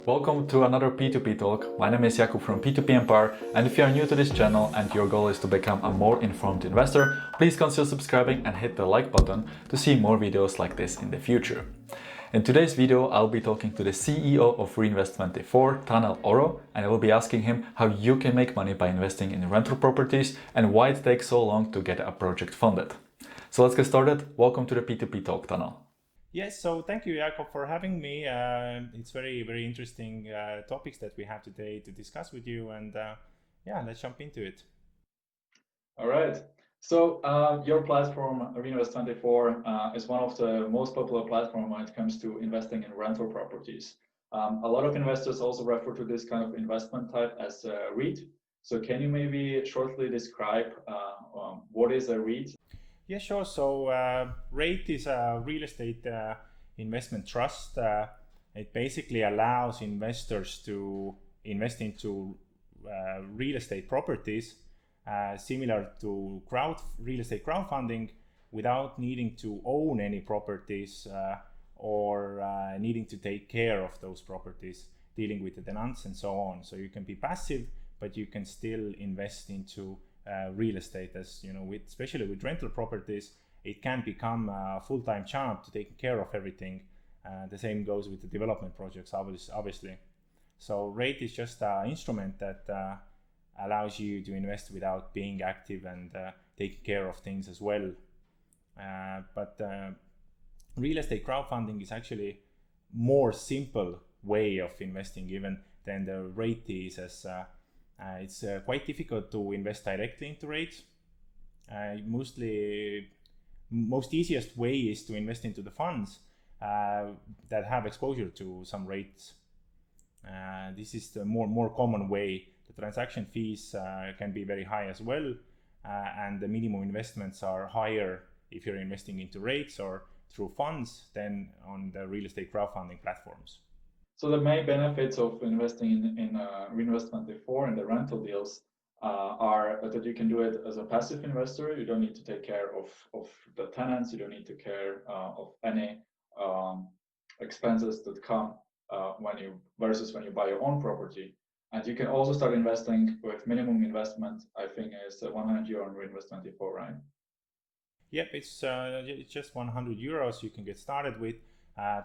Welcome to another P2P Talk. My name is Jakub from P2P Empire, and if you are new to this channel and your goal is to become a more informed investor, please consider subscribing and hit the like button to see more videos like this in the future. In today's video, I'll be talking to the CEO of Reinvest24, Tanel Orro, and I will be asking him how you can make money by investing in rental properties and why it takes so long to get a project funded. So let's get started. Welcome to the P2P Talk, Tanel. Yes, so thank you, Jakob, for having me. It's very interesting topics that we have today to discuss with you, and yeah, let's jump into it. All right. So your platform, Reinvest24, is one of the most popular platforms when it comes to investing in rental properties. A lot of investors also refer to this kind of investment type as a REIT. So can you maybe shortly describe what is a REIT? Yeah, sure. So REIT is a real estate investment trust. It basically allows investors to invest into real estate properties similar to real estate crowdfunding without needing to own any properties or needing to take care of those properties, dealing with the tenants and so on. So you can be passive, but you can still invest into real estate. As you know, especially with rental properties, it can become a full-time job to take care of everything. The same goes with the development projects, obviously. So REIT is just an instrument that allows you to invest without being active and taking care of things as well. But real estate crowdfunding is actually more simple way of investing even than the REIT is, as it's quite difficult to invest directly into REITs. Most easiest way is to invest into the funds that have exposure to some REITs. This is the more common way. The transaction fees can be very high as well, and the minimum investments are higher if you're investing into REITs or through funds than on the real estate crowdfunding platforms. So the main benefits of investing in Reinvest24 and the rental deals are that you can do it as a passive investor. You don't need to take care of the tenants. You don't need to care of any expenses that come when you buy your own property. And you can also start investing with minimum investment. I think is 100 euro on Reinvest24, right? Yep, it's just 100 euros you can get started with.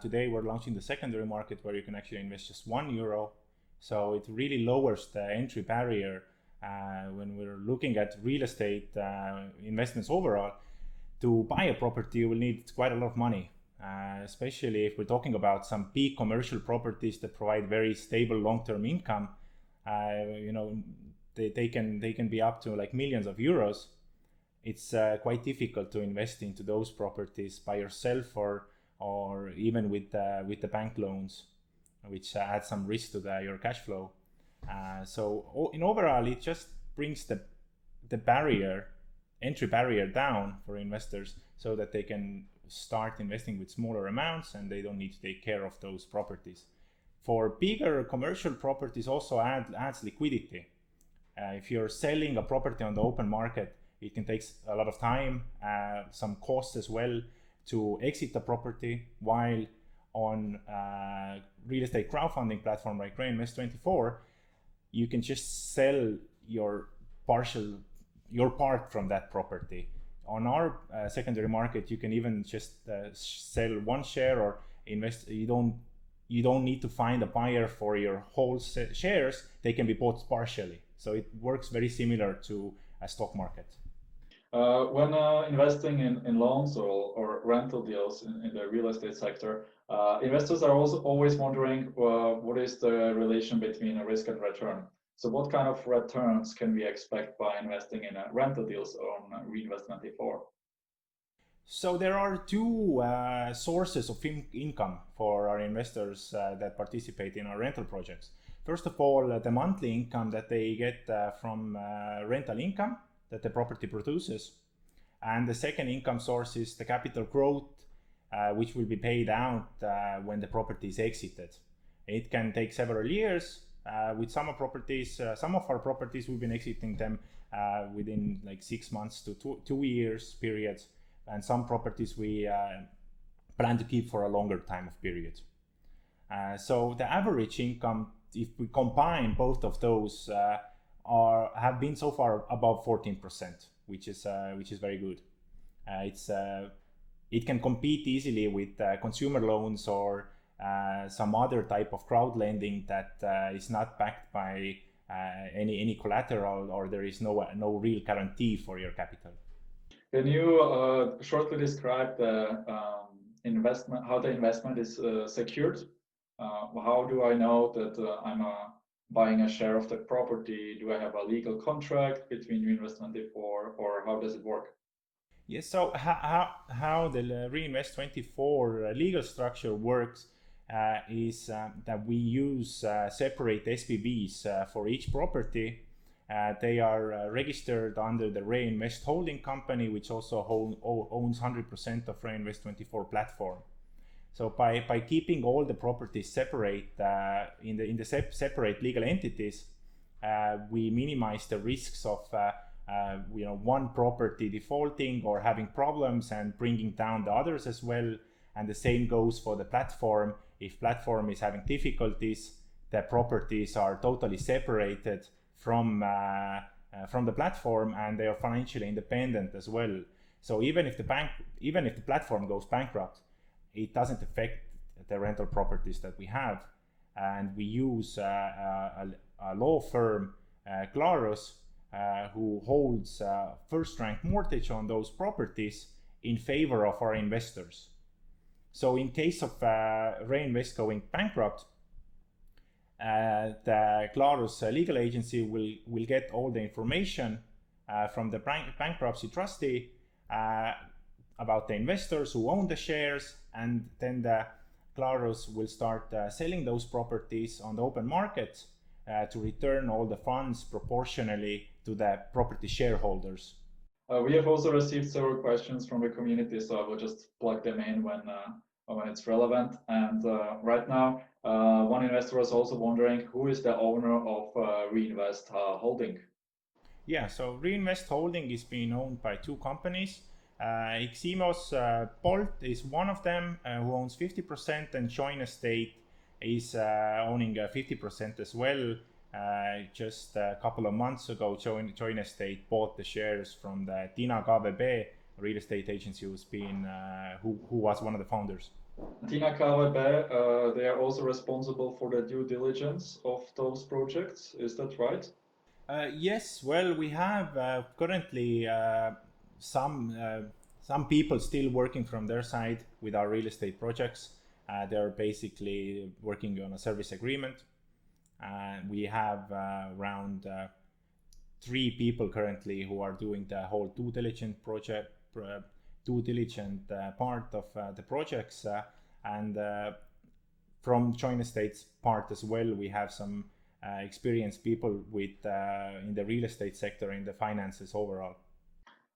Today we're launching the secondary market where you can actually invest just €1. So it really lowers the entry barrier when we're looking at real estate investments overall. To buy a property, you will need quite a lot of money, especially if we're talking about some big commercial properties that provide very stable long-term income. They can be up to like millions of euros. It's quite difficult to invest into those properties by yourself or even with the bank loans, which add some risk to your cash flow. So in overall, it just brings the entry barrier down for investors so that they can start investing with smaller amounts and they don't need to take care of those properties. For bigger commercial properties also adds liquidity. If you're selling a property on the open market, it can take a lot of time, some costs as well to exit the property, while on real estate crowdfunding platform like Reinvest24, you can just sell your part from that property. On our secondary market, you can even just sell one share or invest. You don't need to find a buyer for your whole shares. They can be bought partially. So it works very similar to a stock market. When investing in loans or rental deals in the real estate sector, investors are also always wondering what is the relation between a risk and return. So what kind of returns can we expect by investing in rental deals on Reinvest24? So there are two sources of income for our investors that participate in our rental projects. First of all, the monthly income that they get from rental income that the property produces. And the second income source is the capital growth, which will be paid out when the property is exited. It can take several years. With some of our properties, we've been exiting them within like 6 months to 2 years periods. And some properties we plan to keep for a longer time of period. So the average income, if we combine both of those, have been so far above 14%, which is very good. It can compete easily with consumer loans or some other type of crowd lending that is not backed by any collateral, or there is no real guarantee for your capital. Can you shortly describe the investment, how the investment is secured? How do I know that I'm buying a share of the property? Do I have a legal contract between Reinvest24, or how does it work? Yes, so how the Reinvest24 legal structure works is that we use separate SPVs for each property. They are registered under the Reinvest Holding company, which also owns 100% of Reinvest24 platform. So by keeping all the properties separate in the separate legal entities, we minimize the risks of one property defaulting or having problems and bringing down the others as well. And the same goes for the platform. If platform is having difficulties, the properties are totally separated from the platform, and they are financially independent as well. So even if the platform goes bankrupt, it doesn't affect the rental properties that we have. And we use a law firm, Claros, who holds first rank mortgage on those properties in favor of our investors. So in case of Reinvest going bankrupt, the Claros legal agency will get all the information from the bankruptcy trustee about the investors who own the shares, and then the Claros will start selling those properties on the open market to return all the funds proportionally to the property shareholders. We have also received several questions from the community, so I will just plug them in when it's relevant. And right now, one investor was also wondering, who is the owner of Reinvest Holding? Yeah, so Reinvest Holding is being owned by two companies. Ximos Bolt is one of them, who owns 50%, and EvoEstate is owning 50% as well. Just a couple of months ago, EvoEstate bought the shares from the Tina KVB real estate agency, who was one of the founders. Tina KVB, they are also responsible for the due diligence of those projects. Is that right? Yes. Well, we have currently some people still working from their side with our real estate projects. They're basically working on a service agreement. We have around 3 people currently who are doing the whole due diligence part of the projects, and from EvoEstate's part as well, we have some experienced people with in the real estate sector, in the finances overall.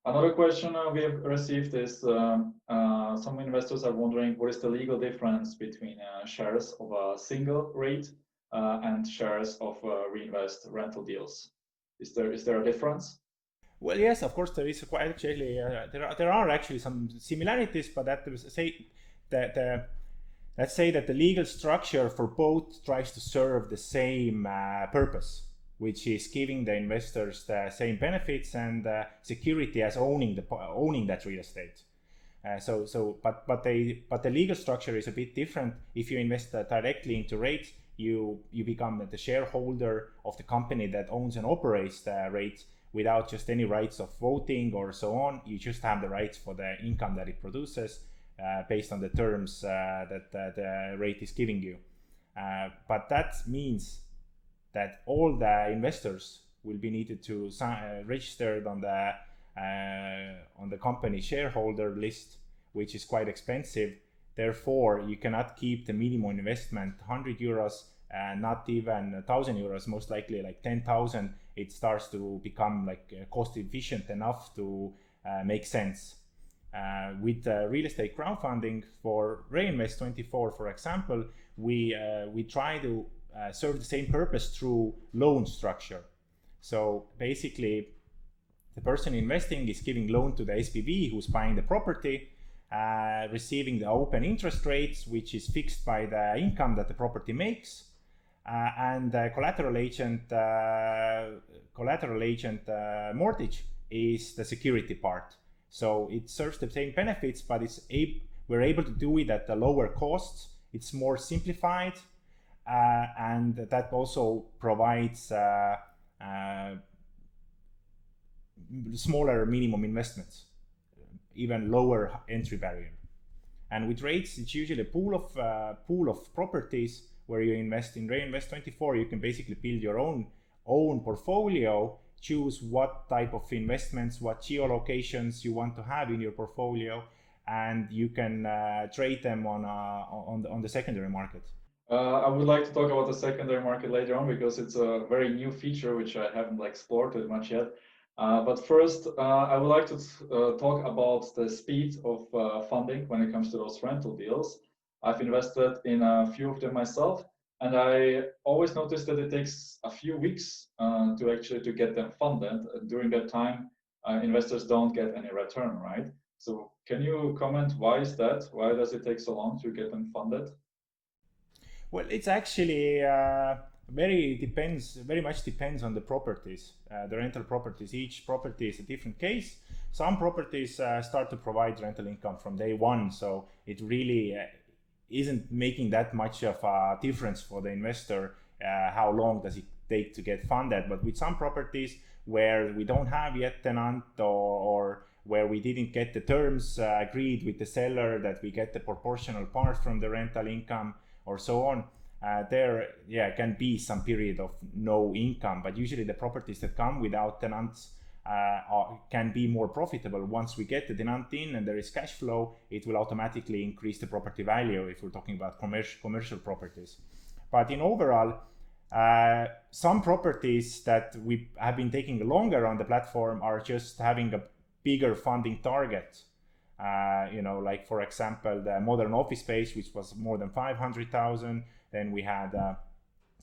Another question we have received is some investors are wondering, what is the legal difference between shares of a single REIT and shares of Reinvest rental deals? Is there a difference? Well, yes, of course there is quite actually. There are actually some similarities, but let's say that the legal structure for both tries to serve the same purpose, which is giving the investors the same benefits and security as owning that real estate. But the legal structure is a bit different. If you invest directly into REITs, you become the shareholder of the company that owns and operates the REITs without just any rights of voting or so on. You just have the rights for the income that it produces based on the terms that the REIT is giving you. But that means that all the investors will be needed to registered on the company shareholder list, which is quite expensive. Therefore, you cannot keep the minimum investment 100 euros, not even 1,000 euros, most likely like 10,000. It starts to become like cost efficient enough to make sense. With real estate crowdfunding for Reinvest24, for example, we try to serve the same purpose through loan structure. So basically, the person investing is giving loan to the SPV who's buying the property, receiving the open interest rates, which is fixed by the income that the property makes, and the collateral agent mortgage is the security part. So it serves the same benefits, but we're able to do it at a lower cost. It's more simplified, and that also provides smaller minimum investments, even lower entry barrier. And with REITs, it's usually a pool of properties where you invest in Reinvest24. You can basically build your own portfolio, choose what type of investments, what geolocations you want to have in your portfolio, and you can trade them on the secondary market. I would like to talk about the secondary market later on because it's a very new feature which I haven't explored it much yet. But first, I would like to talk about the speed of funding when it comes to those rental deals. I've invested in a few of them myself, and I always noticed that it takes a few weeks to get them funded. During that time, investors don't get any return, right? So can you comment why is that? Why does it take so long to get them funded? Well, it's actually very much depends on the properties, the rental properties. Each property is a different case. Some properties start to provide rental income from day one, so it really isn't making that much of a difference for the investor. How long does it take to get funded? But with some properties where we don't have yet tenant, or where we didn't get the terms agreed with the seller that we get the proportional part from the rental income, or so on, there can be some period of no income. But usually the properties that come without tenants can be more profitable. Once we get the tenant in and there is cash flow, it will automatically increase the property value if we're talking about commercial properties. But in overall, some properties that we have been taking longer on the platform are just having a bigger funding target. Like for example, the modern office space, which was more than 500,000. Then we had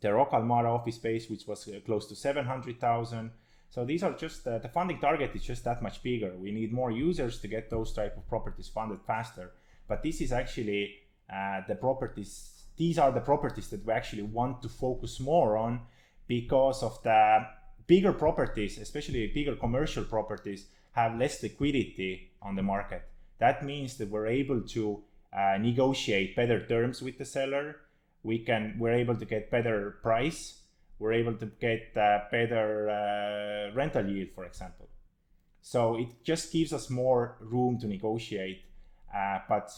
the Rocca-al-Mare office space, which was close to 700,000. So these are just the funding target is just that much bigger. We need more users to get those type of properties funded faster. But this is actually the properties. These are the properties that we actually want to focus more on, because of the bigger properties, especially bigger commercial properties, have less liquidity on the market. That means that we're able to negotiate better terms with the seller. We're able to get better price. We're able to get better rental yield, for example. So it just gives us more room to negotiate. But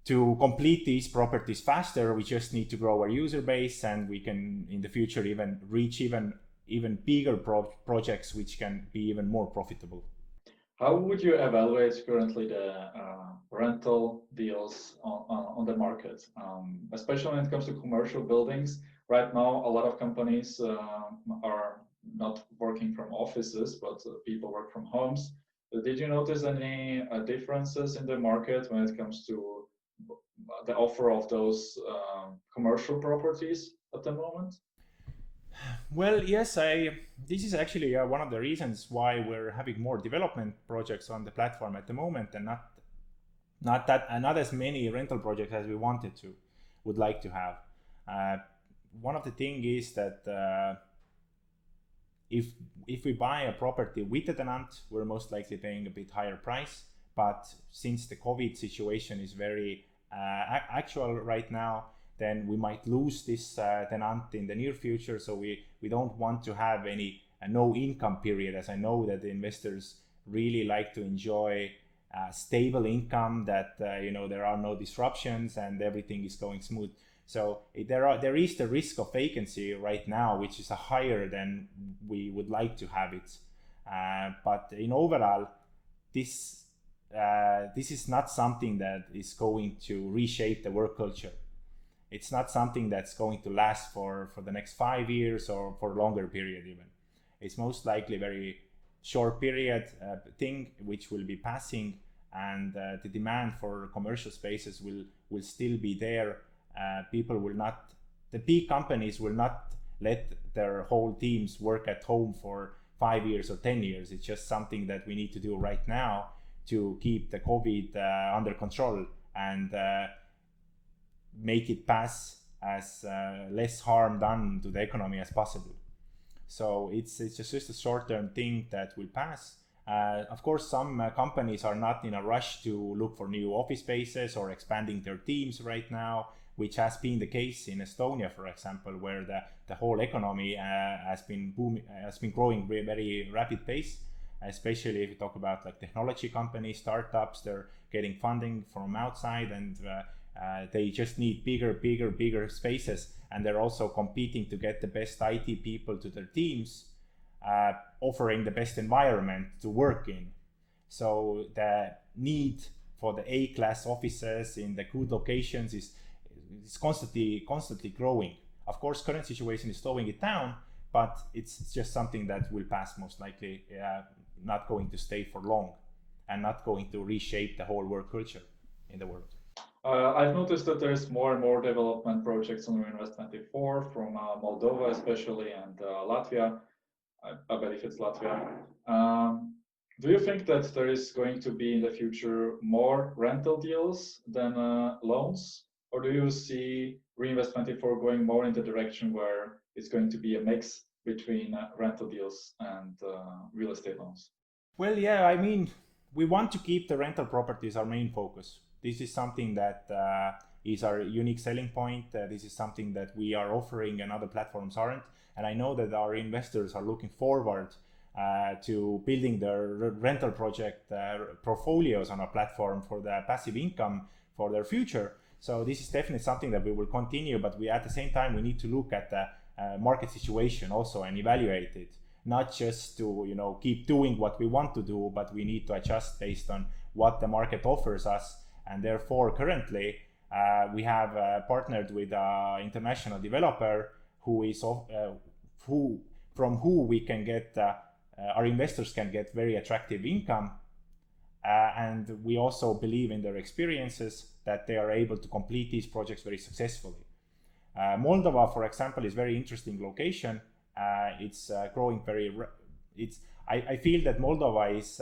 to complete these properties faster, we just need to grow our user base, and we can in the future even reach even bigger projects which can be even more profitable. How would you evaluate currently the rental deals on the market, especially when it comes to commercial buildings? Right now, a lot of companies are not working from offices, but people work from homes. Did you notice any differences in the market when it comes to the offer of those commercial properties at the moment? Well, yes, this is actually one of the reasons why we're having more development projects on the platform at the moment, and not as many rental projects as we would like to have. One of the things is that if we buy a property with a tenant, we're most likely paying a bit higher price. But since the COVID situation is very actual right now, then we might lose this tenant in the near future. So we don't want to have no income period, as I know that the investors really like to enjoy stable income, that there are no disruptions and everything is going smooth. So there is the risk of vacancy right now, which is higher than we would like to have it. But in overall, this is not something that is going to reshape the work culture. It's not something that's going to last for the next 5 years or for a longer period even. It's most likely a very short period thing which will be passing, and the demand for commercial spaces will still be there. The big companies will not let their whole teams work at home for 5 years or 10 years. It's just something that we need to do right now to keep the COVID under control and make it pass as less harm done to the economy as possible. So it's just a short-term thing that will pass. Of course, some companies are not in a rush to look for new office spaces or expanding their teams right now, which has been the case in Estonia, for example, where the whole economy has been growing very rapid pace. Especially if you talk about like technology companies, startups, they're getting funding from outside, and they just need bigger spaces, and they're also competing to get the best IT people to their teams, offering the best environment to work in. So the need for the A-class offices in the good locations is constantly growing. Of course, current situation is slowing it down, but it's just something that will pass most likely, not going to stay for long, and not going to reshape the whole work culture in the world. I've noticed that there's more and more development projects on Reinvest24 from Moldova especially, and Latvia. I believe it's Latvia. Do you think that there is going to be in the future more rental deals than loans? Or do you see Reinvest24 going more in the direction where it's going to be a mix between rental deals and real estate loans? Well, yeah, I mean, we want to keep the rental properties our main focus. This is something that is our unique selling point. This is something that we are offering and other platforms aren't. And I know that our investors are looking forward to building their rental project portfolios on our platform for the passive income for their future. So this is definitely something that we will continue, but we at the same time we need to look at the market situation also and evaluate it. Not just to keep doing what we want to do, but we need to adjust based on what the market offers us. And therefore, currently we have partnered with an international developer from who we can get our investors can get very attractive income, and we also believe in their experiences that they are able to complete these projects very successfully. Moldova, for example, is very interesting location. It's growing I feel that Moldova is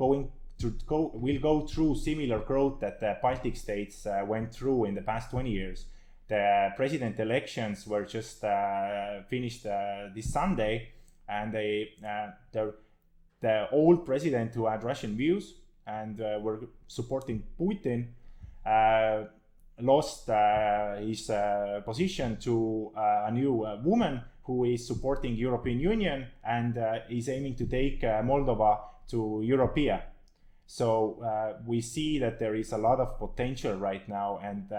will go through similar growth that the Baltic states went through in the past 20 years. The president elections were just finished this Sunday, and the old president who had Russian views and were supporting Putin lost his position to a new woman who is supporting European Union and is aiming to take Moldova to Europea. So we see that there is a lot of potential right now, and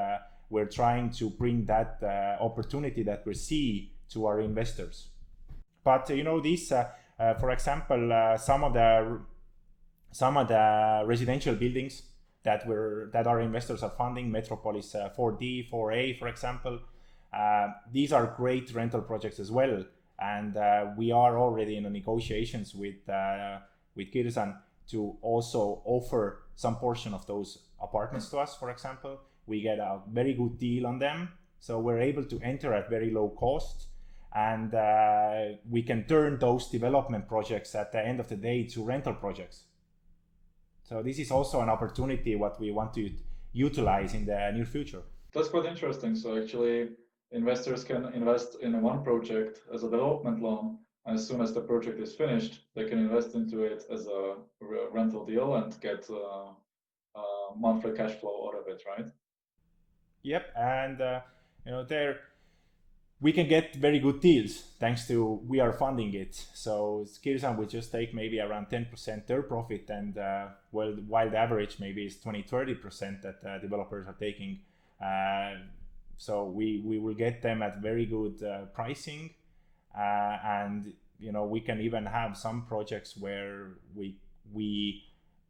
we're trying to bring that opportunity that we see to our investors. But this, for example, some of the residential buildings that our investors are funding, Metropolis 4D, 4A, for example, these are great rental projects as well, and we are already in the negotiations with Kirsan to also offer some portion of those apartments to us. For example, we get a very good deal on them, so we're able to enter at very low cost, and we can turn those development projects at the end of the day to rental projects. So this is also an opportunity what we want to utilize in the near future. That's quite interesting. So actually, investors can invest in one project as a development loan. As soon as the project is finished, they can invest into it as a rental deal and get monthly cash flow out of it, right? Yep, and we can get very good deals thanks to we are funding it. So Kirsan will just take maybe around 10% their profit, and while the average maybe is 20-30% that developers are taking. So we will get them at very good pricing, and we can even have some projects where we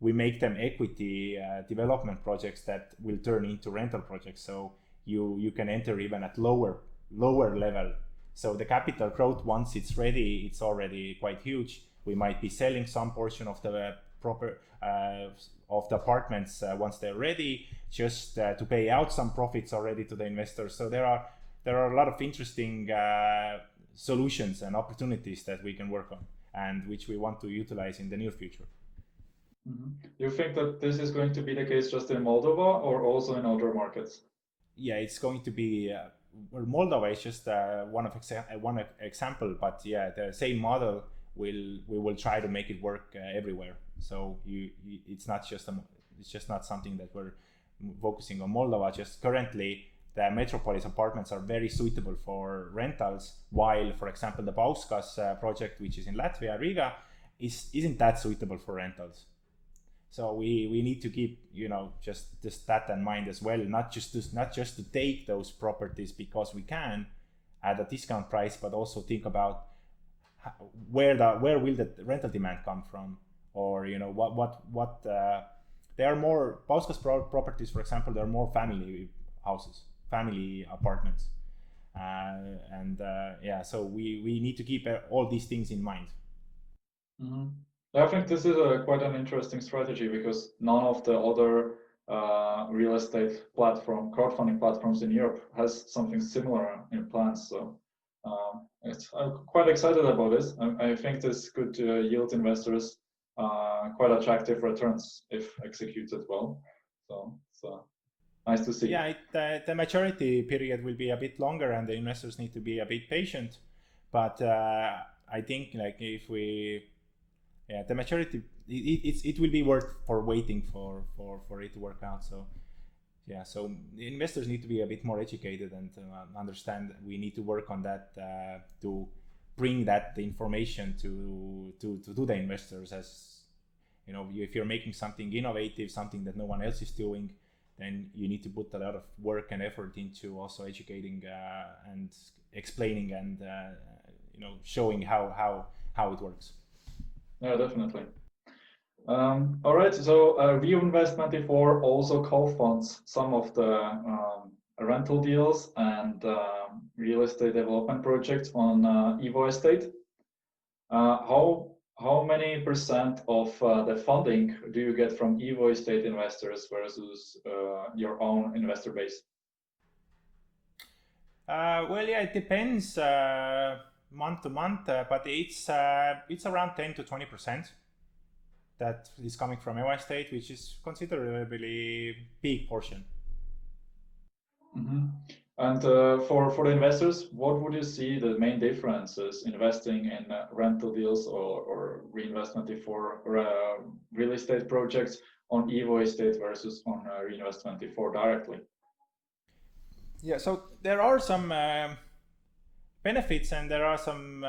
make them equity development projects that will turn into rental projects. So you can enter even at lower level. So the capital growth, once it's ready, it's already quite huge. We might be selling some portion of the apartments once they're ready, just to pay out some profits already to the investors. So there are a lot of interesting solutions and opportunities that we can work on, and which we want to utilize in the near future. You think that this is going to be the case just in Moldova or also in other markets? Yeah, it's going to be. Well, Moldova is just one example, but yeah, the same model we will try to make it work everywhere. So it's just not something that we're focusing on Moldova. Just currently, the metropolis apartments are very suitable for rentals, while, for example, the Bauskas project, which is in Latvia, Riga, isn't that suitable for rentals. So we need to keep just that in mind as well, not just to take those properties because we can at a discount price, but also think about where will the rental demand come from, or what there are more Bauskas properties, for example. There are more family houses, family apartments, yeah, so we need to keep all these things in mind. I think this is quite an interesting strategy because none of the other real estate crowdfunding platforms in Europe has something similar in plans. So I'm quite excited about this. I think this could yield investors quite attractive returns if executed well. So it's nice to see. Yeah, the maturity period will be a bit longer, and the investors need to be a bit patient. But I think the maturity it will be worth for waiting for it to work out. So yeah, so investors need to be a bit more educated and understand we need to work on that to bring that information to the investors. As if you're making something innovative, something that no one else is doing, then you need to put a lot of work and effort into also educating and explaining and showing how it works. Yeah, definitely. All right, so Reinvest24 also co-funds some of the rental deals and real estate development projects on EvoEstate. How many percent of the funding do you get from EvoEstate investors versus your own investor base? Well, yeah, it depends month to month, but it's around 10 to 20% that is coming from EvoEstate, which is considerably big portion. And for the investors, what would you see the main differences investing in rental deals or Reinvest24 real estate projects on EvoEstate versus on Reinvest24 directly? Yeah, so there are some benefits and there are some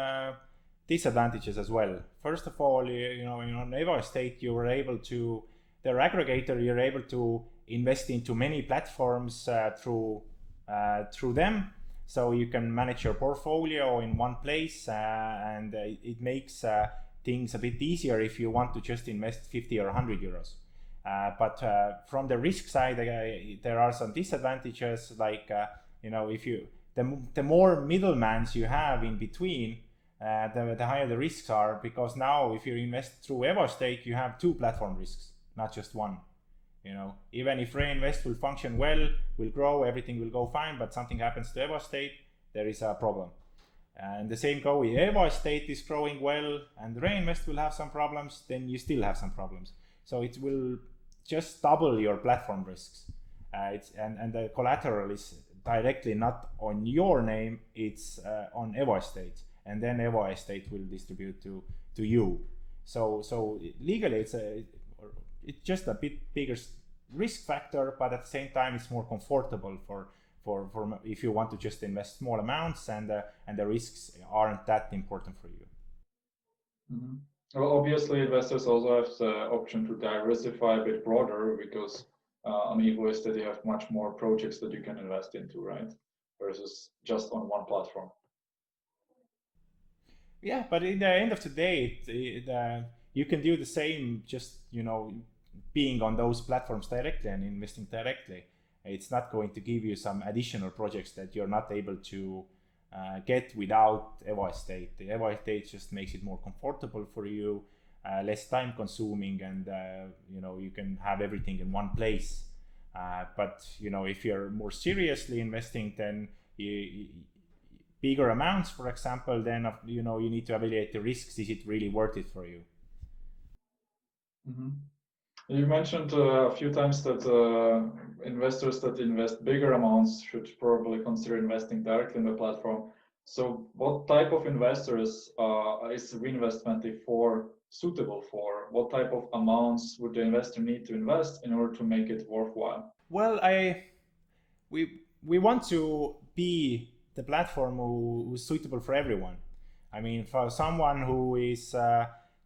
disadvantages as well. First of all, on EvoEstate, you were able to, their aggregator, you're able to invest into many platforms through them. So you can manage your portfolio in one place, and it makes things a bit easier if you want to just invest 50 or 100 euros. But from the risk side, there are some disadvantages, like if you the more middlemans you have in between, the higher the risks are, because now if you invest through EvoEstate, you have two platform risks, not just one. Even if Reinvest will function well, will grow, everything will go fine, but something happens to EvoEstate, there is a problem. And the same go with EvoEstate is growing well and Reinvest will have some problems, then you still have some problems. So it will just double your platform risks. And the collateral is directly not on your name, it's on EvoEstate, and then EvoEstate will distribute to you. So legally it's just a bit bigger risk factor, but at the same time it's more comfortable for if you want to just invest small amounts and the risks aren't that important for you. Well, obviously investors also have the option to diversify a bit broader, because on EvoEstate you have much more projects that you can invest into, right? Versus just on one platform. Yeah, but in the end of the day, you can do the same, just being on those platforms directly and investing directly. It's not going to give you some additional projects that you're not able to get without EvoEstate. The EvoEstate just makes it more comfortable for you, less time consuming, and you can have everything in one place. But if you're more seriously investing, then bigger amounts, for example, then you need to evaluate the risks. Is it really worth it for you? You mentioned a few times that investors that invest bigger amounts should probably consider investing directly in the platform. So what type of investors is Reinvest24 suitable for? What type of amounts would the investor need to invest in order to make it worthwhile? Well, we want to be the platform who's suitable for everyone. I mean, for someone who is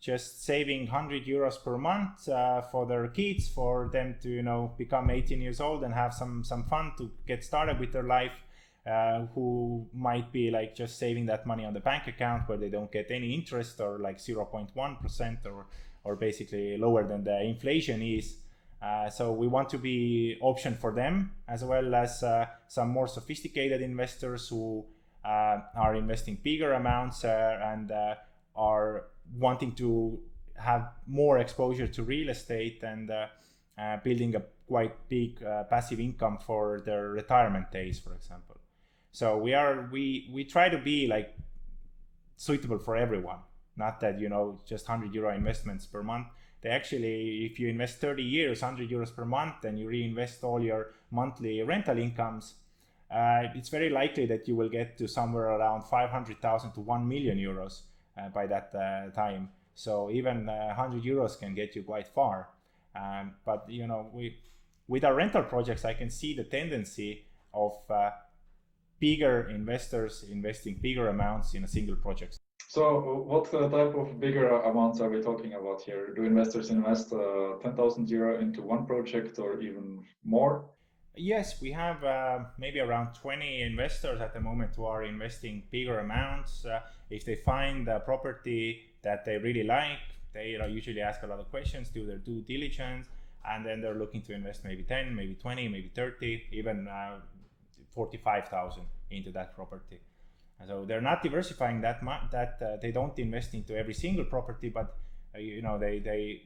just saving 100 euros per month for their kids, for them to become 18 years old and have some fun to get started with their life, who might be like just saving that money on the bank account where they don't get any interest, or like 0.1%, or basically lower than the inflation is. So we want to be option for them, as well as some more sophisticated investors who are investing bigger amounts and are wanting to have more exposure to real estate and building a quite big passive income for their retirement days, for example. So we try to be like suitable for everyone, not that just 100 euro investments per month. They actually, if you invest 30 years, 100 euros per month, and you reinvest all your monthly rental incomes, it's very likely that you will get to somewhere around 500,000 to 1 million euros by that time. So even 100 euros can get you quite far. But with our rental projects, I can see the tendency of bigger investors investing bigger amounts in a single project. So what type of bigger amounts are we talking about here? Do investors invest 10,000 euro into one project or even more? Yes, we have maybe around 20 investors at the moment who are investing bigger amounts. If they find a property that they really like, they usually ask a lot of questions, do their due diligence, and then they're looking to invest maybe 10, maybe 20, maybe 30, even 45,000 into that property. And so they're not diversifying that much, that they don't invest into every single property, but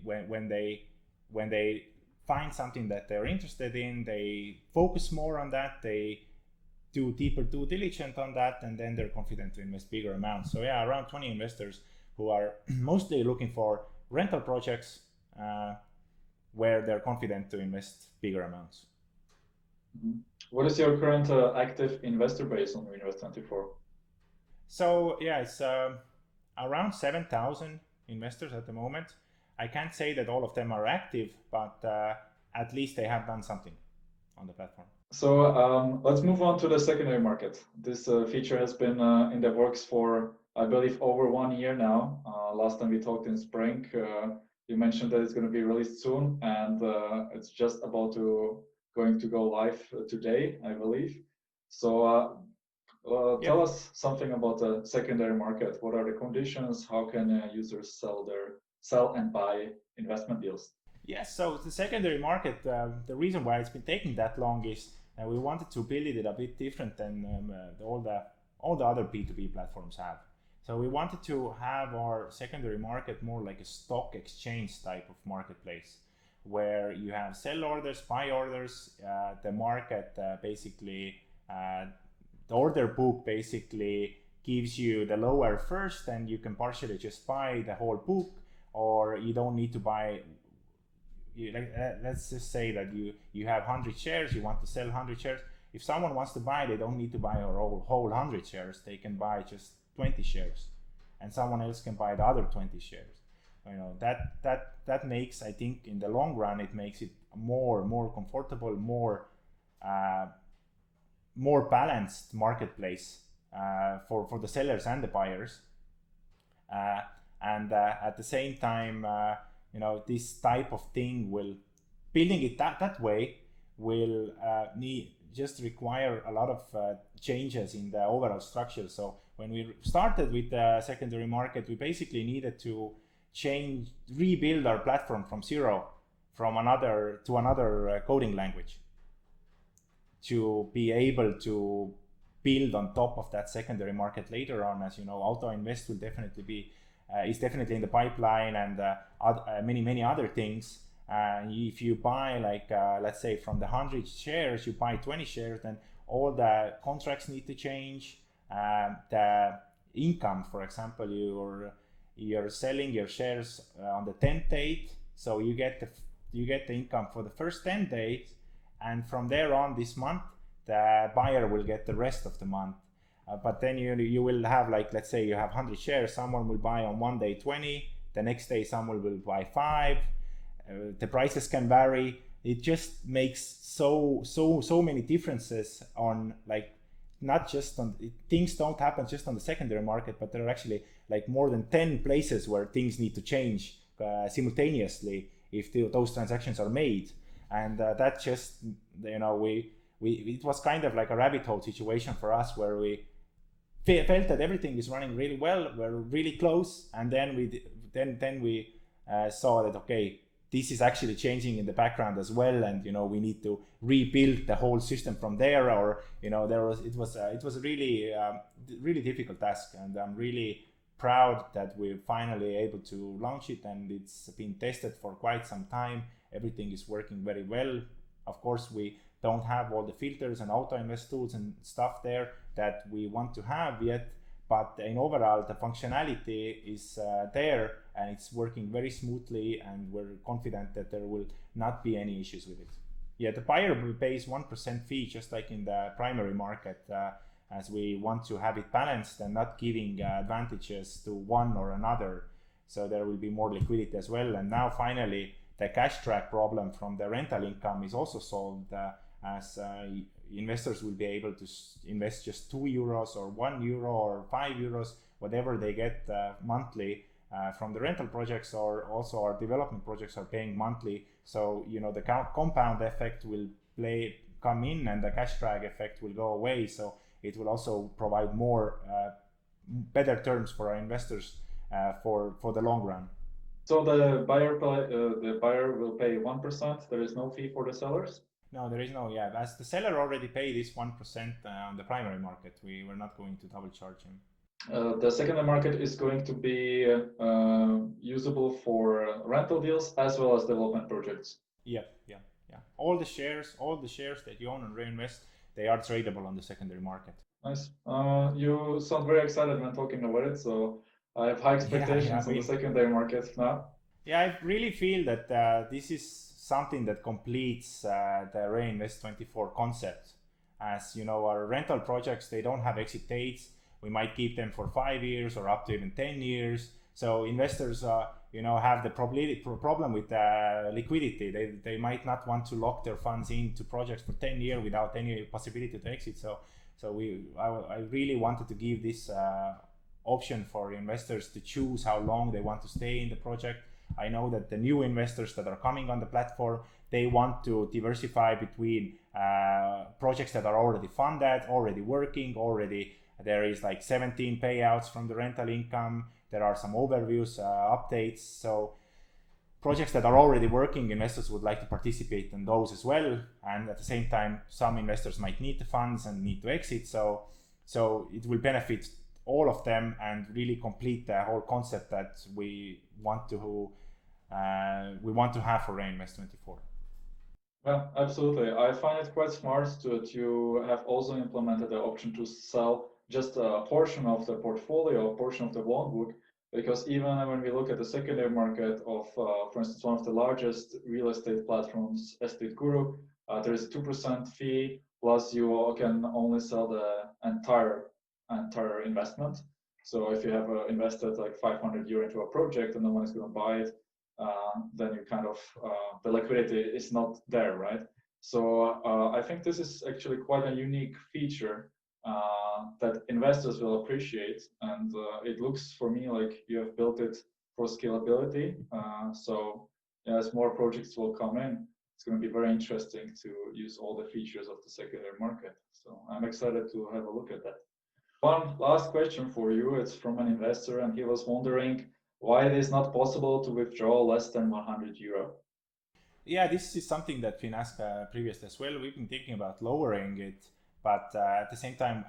when they find something that they're interested in, they focus more on that, they do deeper due diligence on that, and then they're confident to invest bigger amounts. So yeah, around 20 investors who are mostly looking for rental projects where they're confident to invest bigger amounts. Mm-hmm. What is your current active investor base on Reinvest24? So yeah, it's around 7,000 investors at the moment. I can't say that all of them are active, but at least they have done something on the platform. So let's move on to the secondary market. This feature has been in the works for, I believe, over 1 year now. Last time we talked in spring, you mentioned that it's going to be released soon, and it's just about going to go live today, I believe. So tell us something about the secondary market. What are the conditions? How can users sell and buy investment deals? Yes, so the secondary market, the reason why it's been taking that long is we wanted to build it a bit different than all the other P2P platforms have. So we wanted to have our secondary market more like a stock exchange type of marketplace, where you have sell orders, buy orders, the market basically, the order book basically gives you the lower first, and you can partially just buy the whole book, or you don't need to buy. Let's just say that you have 100 shares, you want to sell 100 shares. If someone wants to buy, they don't need to buy a whole 100 shares. They can buy just 20 shares, and someone else can buy the other 20 shares. That makes, I think, in the long run, it makes it more comfortable, more balanced marketplace for the sellers and the buyers. And at the same time, this type of thing building it that way will require a lot of changes in the overall structure. So when we started with the secondary market, we basically needed to rebuild our platform from zero, to another coding language, to be able to build on top of that secondary market later on. As you know, Auto Invest will definitely be is definitely in the pipeline, and many other things. If you buy let's say from the 100 shares, you buy 20 shares, then all the contracts need to change. The income, for example, you're selling your shares on the 10th date, so you get the you get the income for the first 10 days, and from there on this month, the buyer will get the rest of the month. But then you will have, like, let's say you have 100 shares, someone will buy on one day 20, the next day someone will buy 5. The prices can vary. It just makes so many differences on, like, not just on, things don't happen just on the secondary market, but there are actually like more than 10 places where things need to change simultaneously if those transactions are made. And that just, it was kind of like a rabbit hole situation for us, where we felt that everything is running really well, we're really close, and then we saw that, okay, this is actually changing in the background as well, and we need to rebuild the whole system from there, or it was a really difficult task, and I'm really proud that we're finally able to launch it, and it's been tested for quite some time. Everything is working very well. Of course, we don't have all the filters and auto invest tools and stuff there that we want to have yet, but in overall the functionality is there, and it's working very smoothly, and we're confident that there will not be any issues with it. Yeah, the buyer pays 1% fee, just like in the primary market, as we want to have it balanced and not giving advantages to one or another. So there will be more liquidity as well. And now finally, the cash track problem from the rental income is also solved, as investors will be able to invest just €2 or €1 or €5, whatever they get monthly from the rental projects, or also our development projects are paying monthly. So the compound effect will come in, and the cash drag effect will go away. So it will also provide more better terms for our investors for the long run. So the buyer will pay 1%. There is no fee for the sellers. No, there is no. Yeah, as the seller already paid this 1% on the primary market, we were not going to double charge him. The secondary market is going to be usable for rental deals as well as development projects. Yeah. All the shares that you own on Reinvest, they are tradable on the secondary market. Nice. You sound very excited when talking about it, so I have high expectations on the secondary market now. Yeah, I really feel that this is something that completes the Reinvest24 concept. As our rental projects, they don't have exit dates. We might keep them for 5 years or up to even 10 years. So investors, have the problem with liquidity. They might not want to lock their funds into projects for 10 years without any possibility to exit. So I really wanted to give this option for investors to choose how long they want to stay in the project. I know that the new investors that are coming on the platform, they want to diversify between projects that are already funded, already working, there is like 17 payouts from the rental income. There are some overviews, updates. So projects that are already working, investors would like to participate in those as well. And at the same time, some investors might need the funds and need to exit. So it will benefit all of them and really complete the whole concept that we want to have for Reinvest24. Yeah, absolutely. I find it quite smart that you have also implemented the option to sell just a portion of the portfolio, a portion of the loan book, because even when we look at the secondary market of, for instance, one of the largest real estate platforms, Estate Guru, there is a 2% fee, plus you can only sell the entire investment. So if you have invested like €500 into a project and no one is going to buy it, then you kind of, the liquidity is not there, right? So I think this is actually quite a unique feature that investors will appreciate, and it looks for me like you have built it for scalability. So as more projects will come in, it's going to be very interesting to use all the features of the secondary market. So I'm excited to have a look at that. One last question for you. It's from an investor, and he was wondering why it is not possible to withdraw less than €100. Yeah, this is something that been asked previously as well. We've been thinking about lowering it, but at the same time,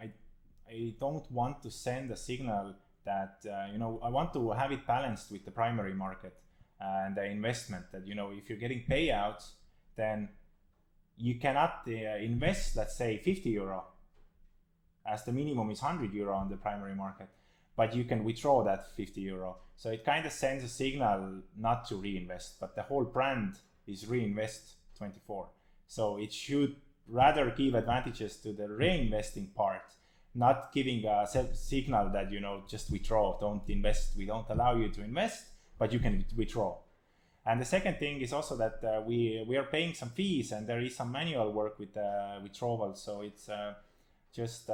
I don't want to send a signal that, I want to have it balanced with the primary market and the investment, that, if you're getting payouts, then you cannot invest, let's say, €50, as the minimum is €100 on the primary market, but you can withdraw that €50. So it kind of sends a signal not to reinvest, but the whole brand is Reinvest24. So it should rather give advantages to the reinvesting part, not giving a signal that, just withdraw, don't invest, we don't allow you to invest, but you can withdraw. And the second thing is also that we are paying some fees, and there is some manual work with withdrawal. So it's just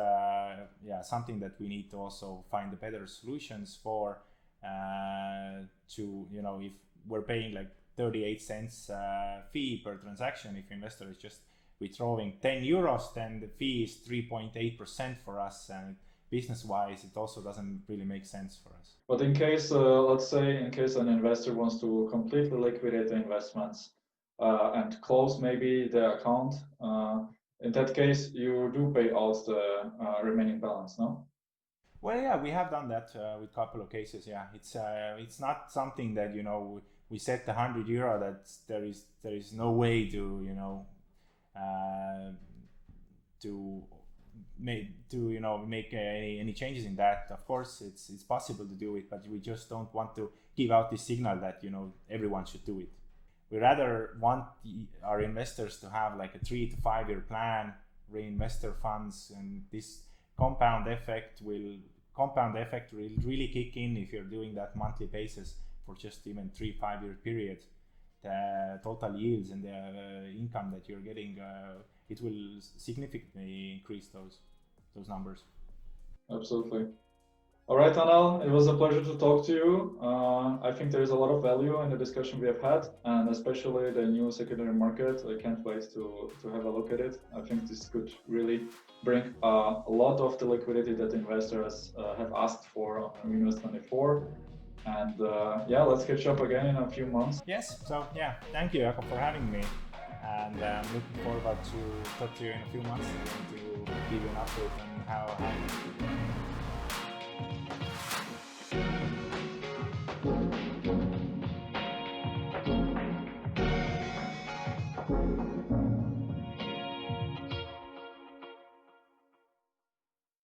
something that we need to also find the better solutions for. If we're paying like 38 cents fee per transaction, if investor is just withdrawing 10 euros, then the fee is 3.8% for us, and business-wise, it also doesn't really make sense for us. But in case, let's say, in case an investor wants to completely liquidate the investments and close maybe the account, in that case, you do pay out the remaining balance, no? Well, yeah, we have done that with a couple of cases. Yeah, it's not something that we set the €100 that there is no way to make any changes in that. Of course, it's possible to do it, but we just don't want to give out this signal that everyone should do it. We rather want our investors to have like a 3 to 5 year plan, reinvestor funds, and this compound effect will really kick in if you're doing that monthly basis for just even 3-5 year period. The total yields and the income that you're getting, it will significantly increase those numbers. Absolutely. All right, Tanel, it was a pleasure to talk to you. I think there is a lot of value in the discussion we have had, and especially the new secondary market. I can't wait to have a look at it. I think this could really bring a lot of the liquidity that investors have asked for on Reinvest24. And let's catch up again in a few months. Yes, so yeah, thank you, Jakob, for having me. And I'm looking forward to talk to you in a few months and to give you an update on how